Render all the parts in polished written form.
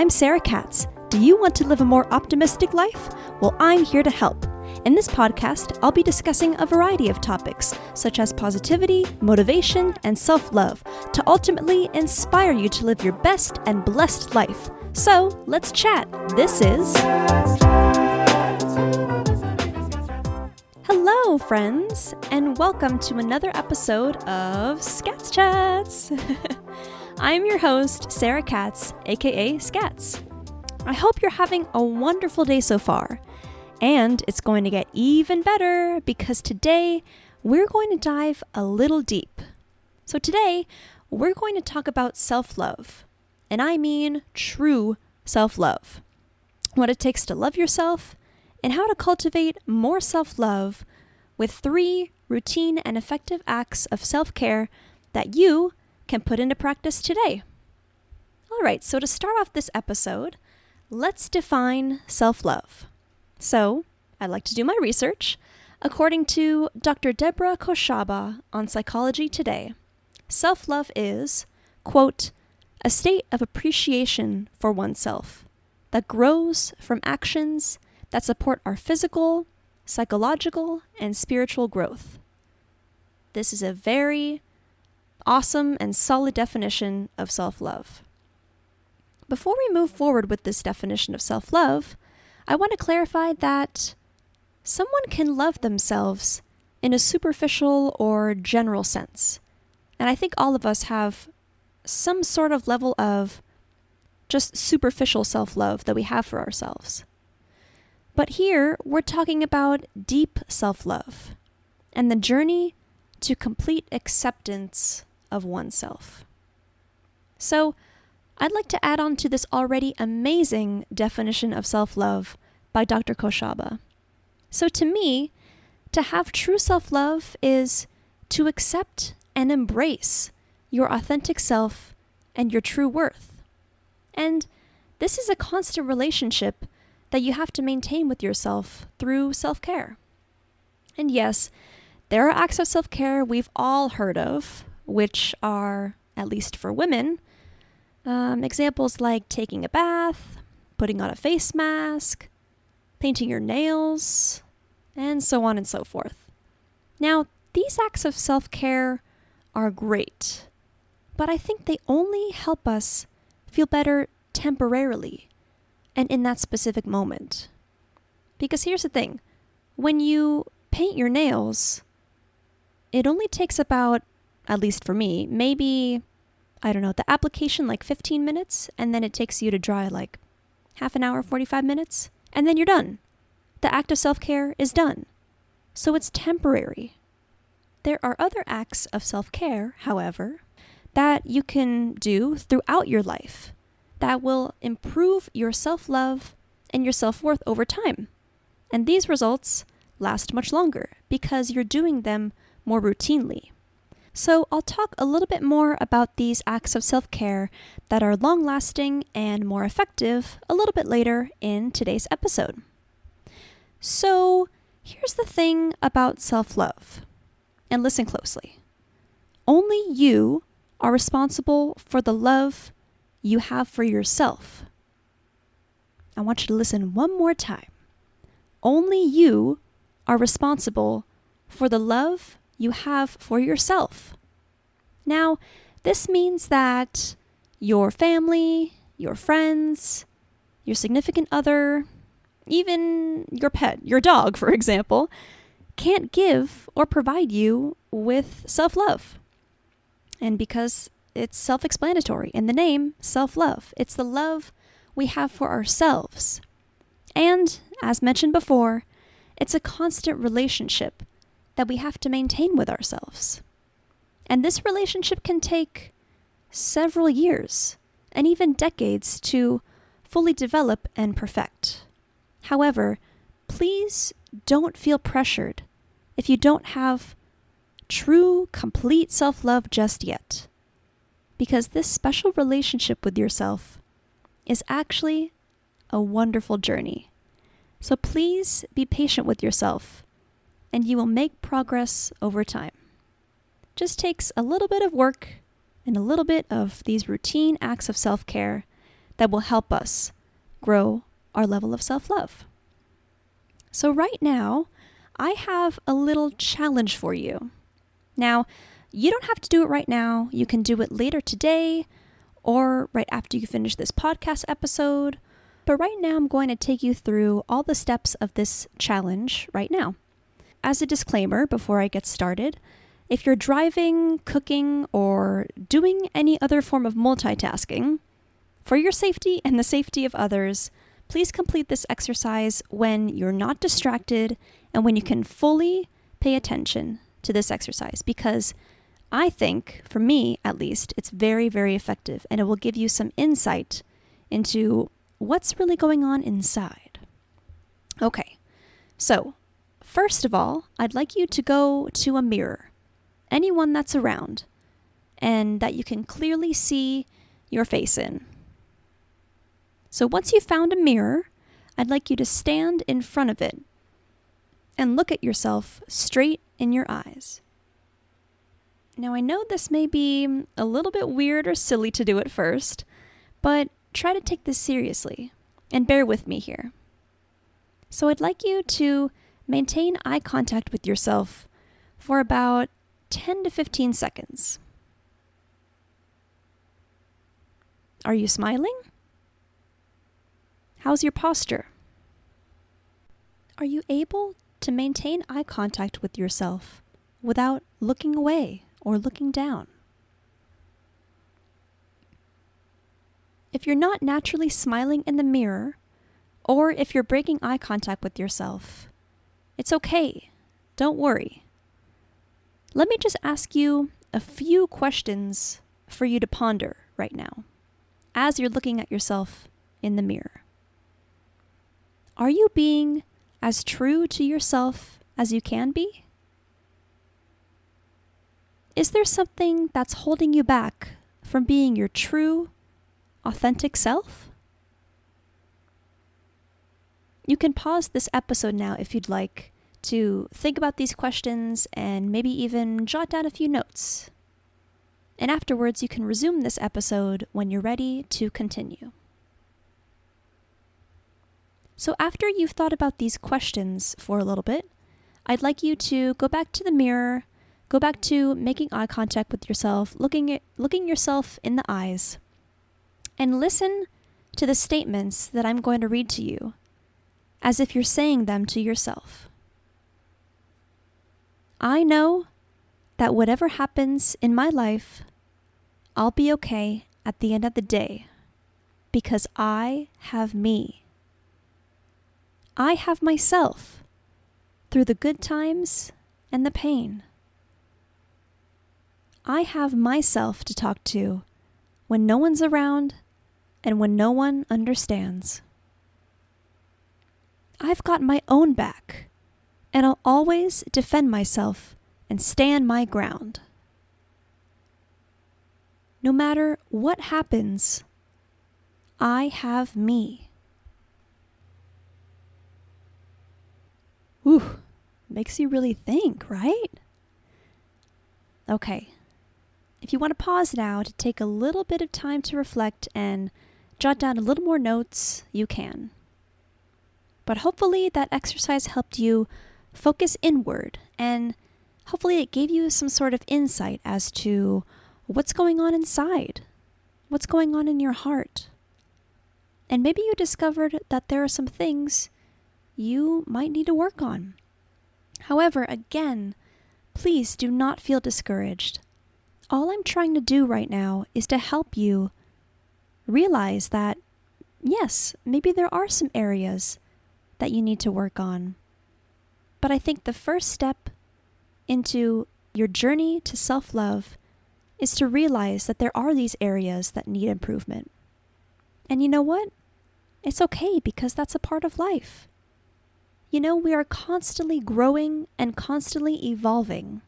I'm Sarah Skatz. Do you want to live a more optimistic life? Well, I'm here to help. In this podcast, I'll be discussing a variety of topics, such as positivity, motivation, and self-love, to ultimately inspire you to live your best and blessed life. So, let's chat. This is... Hello, friends, and welcome to another episode of Skatz Chats. I'm your host, Sarah Skatz, aka Skatz. I hope you're having a wonderful day so far. And it's going to get even better because today we're going to dive a little deep. So today we're going to talk about self-love. And I mean true self-love. What it takes to love yourself and how to cultivate more self-love with 3 routine and effective acts of self-care that you can put into practice today. All right, so to start off this episode, let's define self-love. So, I'd like to do my research. According to Dr. Deborah Koshaba on Psychology Today, self-love is, quote, a state of appreciation for oneself that grows from actions that support our physical, psychological, and spiritual growth. This is a very awesome and solid definition of self-love. Before we move forward with this definition of self-love, I want to clarify that someone can love themselves in a superficial or general sense. And I think all of us have some sort of level of just superficial self-love that we have for ourselves. But here, we're talking about deep self-love and the journey to complete acceptance of oneself. So, I'd like to add on to this already amazing definition of self-love by Dr. Koshaba. So to me, to have true self-love is to accept and embrace your authentic self and your true worth. And this is a constant relationship that you have to maintain with yourself through self-care. And yes, there are acts of self-care we've all heard of, which are, at least for women, examples like taking a bath, putting on a face mask, painting your nails, and so on and so forth. Now, these acts of self-care are great, but I think they only help us feel better temporarily and in that specific moment. Because here's the thing, when you paint your nails, it only takes about, at least for me, maybe, I don't know, the application like 15 minutes, and then it takes you to dry like half an hour, 45 minutes, and then you're done. The act of self-care is done. So it's temporary. There are other acts of self-care, however, that you can do throughout your life that will improve your self-love and your self-worth over time. And these results last much longer because you're doing them more routinely. So I'll talk a little bit more about these acts of self-care that are long-lasting and more effective a little bit later in today's episode. So here's the thing about self-love, and listen closely. Only you are responsible for the love you have for yourself. I want you to listen one more time. Only you are responsible for the love you have for yourself. Now, this means that your family, your friends, your significant other, even your pet, your dog, for example, can't give or provide you with self-love. And because it's self-explanatory in the name, self-love, it's the love we have for ourselves. And, as mentioned before, it's a constant relationship that we have to maintain with ourselves. And this relationship can take several years and even decades to fully develop and perfect. However, please don't feel pressured if you don't have true, complete self-love just yet, because this special relationship with yourself is actually a wonderful journey. So please be patient with yourself, and you will make progress over time. Just takes a little bit of work and a little bit of these routine acts of self-care that will help us grow our level of self-love. So right now, I have a little challenge for you. Now, you don't have to do it right now. You can do it later today or right after you finish this podcast episode. But right now, I'm going to take you through all the steps of this challenge right now. As a disclaimer, before I get started, if you're driving, cooking, or doing any other form of multitasking, for your safety and the safety of others, please complete this exercise when you're not distracted and when you can fully pay attention to this exercise, because I think, for me at least, it's very, very effective, and it will give you some insight into what's really going on inside. Okay, so first of all, I'd like you to go to a mirror, anyone that's around, and that you can clearly see your face in. So once you've found a mirror, I'd like you to stand in front of it and look at yourself straight in your eyes. Now, I know this may be a little bit weird or silly to do at first, but try to take this seriously and bear with me here. So I'd like you to maintain eye contact with yourself for about 10 to 15 seconds. Are you smiling? How's your posture? Are you able to maintain eye contact with yourself without looking away or looking down? If you're not naturally smiling in the mirror, or if you're breaking eye contact with yourself, it's okay. Don't worry. Let me just ask you a few questions for you to ponder right now as you're looking at yourself in the mirror. Are you being as true to yourself as you can be? Is there something that's holding you back from being your true, authentic self? You can pause this episode now if you'd like to think about these questions and maybe even jot down a few notes. And afterwards, you can resume this episode when you're ready to continue. So after you've thought about these questions for a little bit, I'd like you to go back to the mirror, go back to making eye contact with yourself, looking yourself in the eyes, and listen to the statements that I'm going to read to you, as if you're saying them to yourself. I know that whatever happens in my life, I'll be okay at the end of the day, because I have me. I have myself through the good times and the pain. I have myself to talk to when no one's around and when no one understands. I've got my own back, and I'll always defend myself and stand my ground. No matter what happens, I have me. Ooh, makes you really think, right? Okay. If you want to pause now to take a little bit of time to reflect and jot down a little more notes, you can. But hopefully that exercise helped you focus inward, and hopefully it gave you some sort of insight as to what's going on inside, what's going on in your heart. And maybe you discovered that there are some things you might need to work on. However, again, please do not feel discouraged. All I'm trying to do right now is to help you realize that, yes, maybe there are some areas that you need to work on. But I think the first step into your journey to self-love is to realize that there are these areas that need improvement. And you know what? It's okay, because that's a part of life. You know, we are constantly growing and constantly evolving.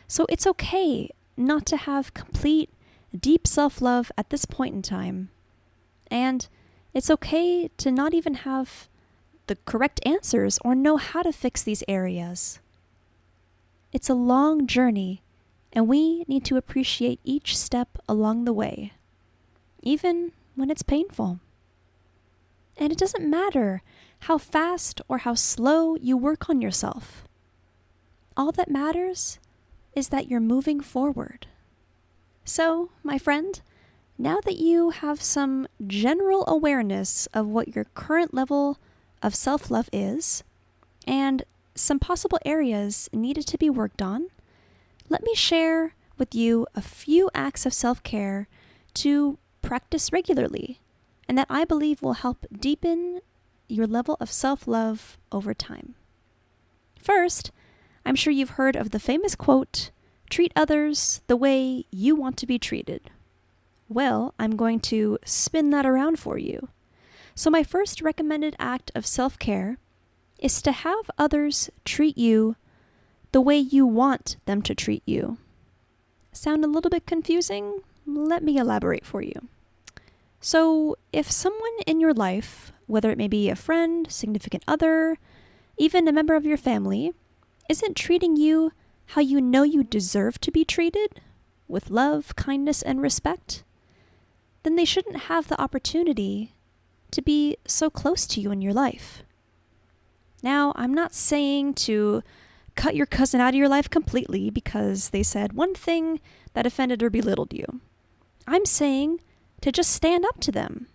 So it's okay not to have complete, deep self-love at this point in time. And it's okay to not even have the correct answers or know how to fix these areas. It's a long journey, and we need to appreciate each step along the way, even when it's painful. And it doesn't matter how fast or how slow you work on yourself. All that matters is that you're moving forward. So, my friend, now that you have some general awareness of what your current level of self-love is, and some possible areas needed to be worked on, let me share with you a few acts of self-care to practice regularly, and that I believe will help deepen your level of self-love over time. First, I'm sure you've heard of the famous quote, "Treat others the way you want to be treated." Well, I'm going to spin that around for you. So my first recommended act of self-care is to have others treat you the way you want them to treat you. Sound a little bit confusing? Let me elaborate for you. So if someone in your life, whether it may be a friend, significant other, even a member of your family, isn't treating you how you know you deserve to be treated, with love, kindness, and respect, then they shouldn't have the opportunity to be so close to you in your life. Now, I'm not saying to cut your cousin out of your life completely because they said one thing that offended or belittled you. I'm saying to just stand up to them.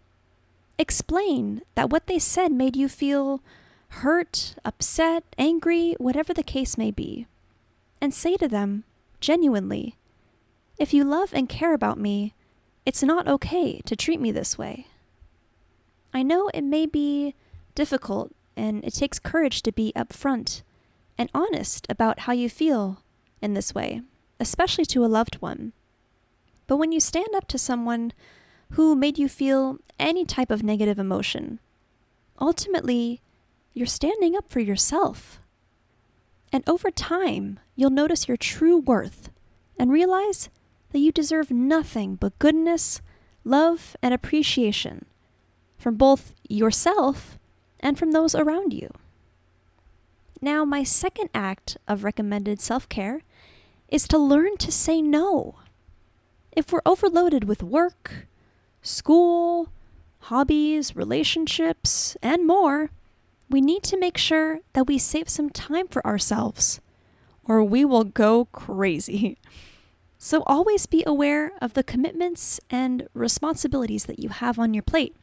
Explain that what they said made you feel hurt, upset, angry, whatever the case may be. And say to them, genuinely, if you love and care about me, it's not okay to treat me this way. I know it may be difficult and it takes courage to be upfront and honest about how you feel in this way, especially to a loved one. But when you stand up to someone who made you feel any type of negative emotion, ultimately, you're standing up for yourself. And over time, you'll notice your true worth and realize that you deserve nothing but goodness, love, and appreciation from both yourself and from those around you. Now, my second act of recommended self-care is to learn to say no. If we're overloaded with work, school, hobbies, relationships, and more, we need to make sure that we save some time for ourselves, or we will go crazy. So always be aware of the commitments and responsibilities that you have on your plate,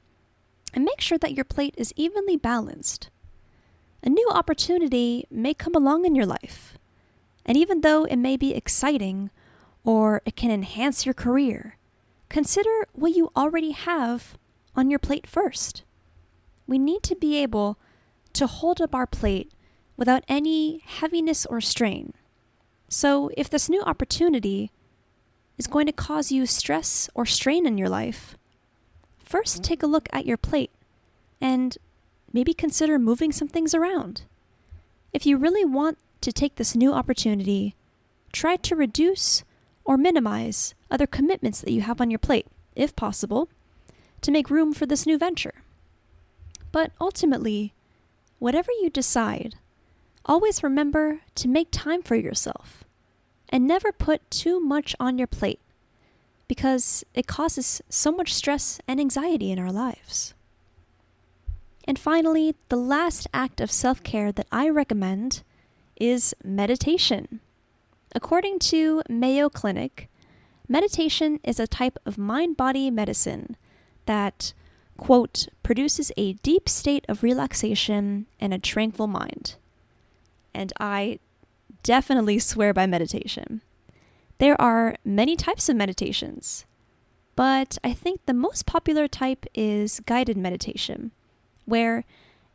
and make sure that your plate is evenly balanced. A new opportunity may come along in your life, and even though it may be exciting or it can enhance your career, consider what you already have on your plate first. We need to be able to hold up our plate without any heaviness or strain. So if this new opportunity is going to cause you stress or strain in your life, first take a look at your plate and maybe consider moving some things around. If you really want to take this new opportunity, try to reduce or minimize other commitments that you have on your plate, if possible, to make room for this new venture. But ultimately, whatever you decide, always remember to make time for yourself and never put too much on your plate because it causes so much stress and anxiety in our lives. And finally, the last act of self-care that I recommend is meditation. According to Mayo Clinic, meditation is a type of mind-body medicine that, quote, produces a deep state of relaxation and a tranquil mind. And I definitely swear by meditation. There are many types of meditations, but I think the most popular type is guided meditation, where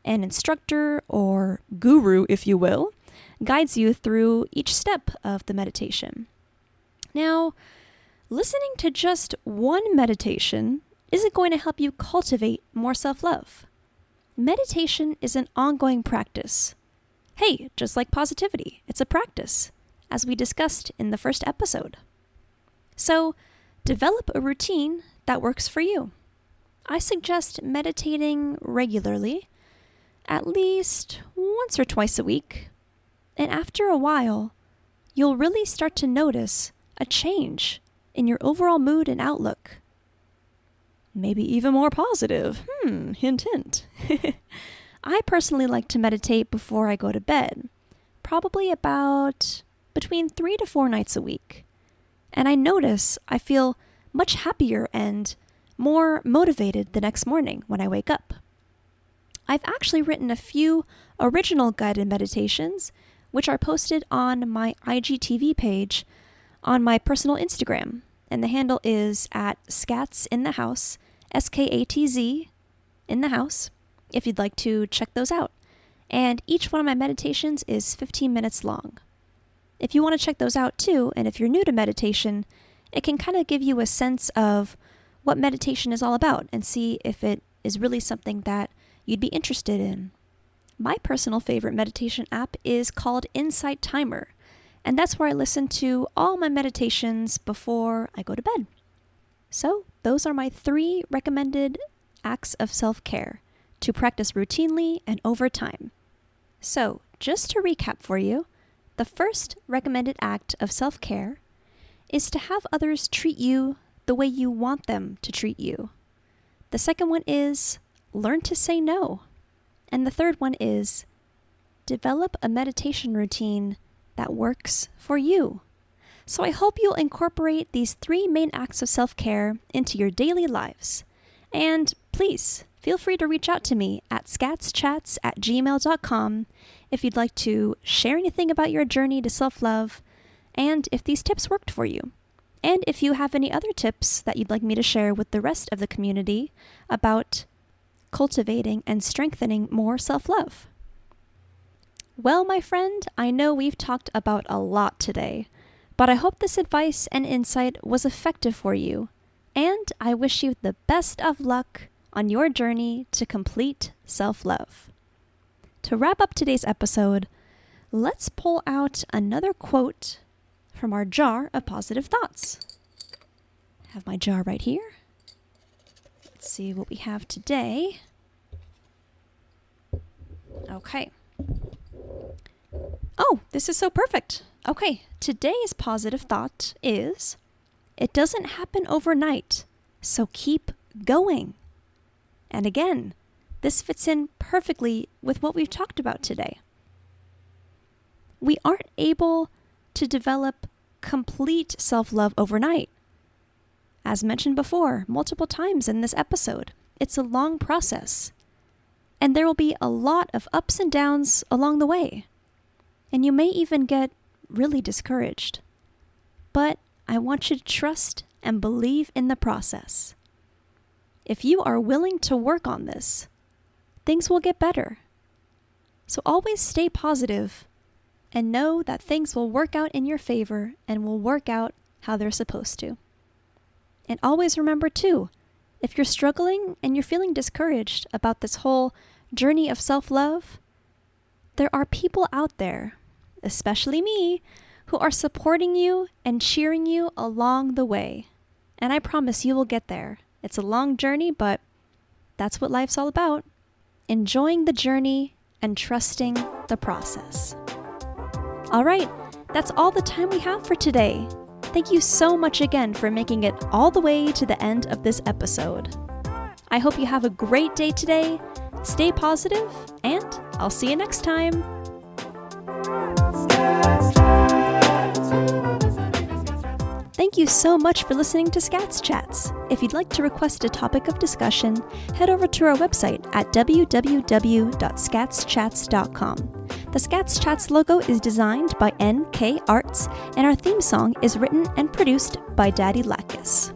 an instructor or guru, if you will, guides you through each step of the meditation. Now, listening to just one meditation isn't going to help you cultivate more self-love. Meditation is an ongoing practice. Hey, just like positivity, it's a practice, as we discussed in the first episode. So, develop a routine that works for you. I suggest meditating regularly, at least once or twice a week. And after a while, you'll really start to notice a change in your overall mood and outlook. maybe even more positive. Hint, hint. I personally like to meditate before I go to bed, probably about between 3 to 4 nights a week. And I notice I feel much happier and more motivated the next morning when I wake up. I've actually written a few original guided meditations, which are posted on my IGTV page on my personal Instagram. And the handle is at Skatz in the house, SKATZ in the house, if you'd like to check those out. And each one of my meditations is 15 minutes long. If you want to check those out too, and if you're new to meditation, it can kind of give you a sense of what meditation is all about and see if it is really something that you'd be interested in. My personal favorite meditation app is called Insight Timer, and that's where I listen to all my meditations before I go to bed. So those are my 3 recommended acts of self-care to practice routinely and over time. So just to recap for you, the first recommended act of self-care is to have others treat you the way you want them to treat you. The second one is learn to say no. And the third one is develop a meditation routine that works for you. So I hope you'll incorporate these 3 main acts of self-care into your daily lives. And please feel free to reach out to me at skatzchats@gmail.com if you'd like to share anything about your journey to self-love and if these tips worked for you. And if you have any other tips that you'd like me to share with the rest of the community about cultivating and strengthening more self-love. Well, my friend, I know we've talked about a lot today, but I hope this advice and insight was effective for you, and I wish you the best of luck on your journey to complete self-love. To wrap up today's episode, let's pull out another quote from our jar of positive thoughts. I have my jar right here. Let's see what we have today. Okay. Oh, this is so perfect. Okay, today's positive thought is, it doesn't happen overnight, so keep going. And again, this fits in perfectly with what we've talked about today. We aren't able to develop complete self-love overnight. As mentioned before, multiple times in this episode, it's a long process. And there will be a lot of ups and downs along the way. And you may even get really discouraged. But I want you to trust and believe in the process. If you are willing to work on this, things will get better. So always stay positive and know that things will work out in your favor and will work out how they're supposed to. And always remember too, if you're struggling and you're feeling discouraged about this whole journey of self-love, there are people out there, especially me, who are supporting you and cheering you along the way. And I promise you will get there. It's a long journey, but that's what life's all about. Enjoying the journey and trusting the process. All right, that's all the time we have for today. Thank you so much again for making it all the way to the end of this episode. I hope you have a great day today. Stay positive, and I'll see you next time. Thank you so much for listening to Skatz Chats. If you'd like to request a topic of discussion, head over to our website at www.skatzchats.com. The Skatz Chats logo is designed by Nkartz, and our theme song is written and produced by Daddy Lacus.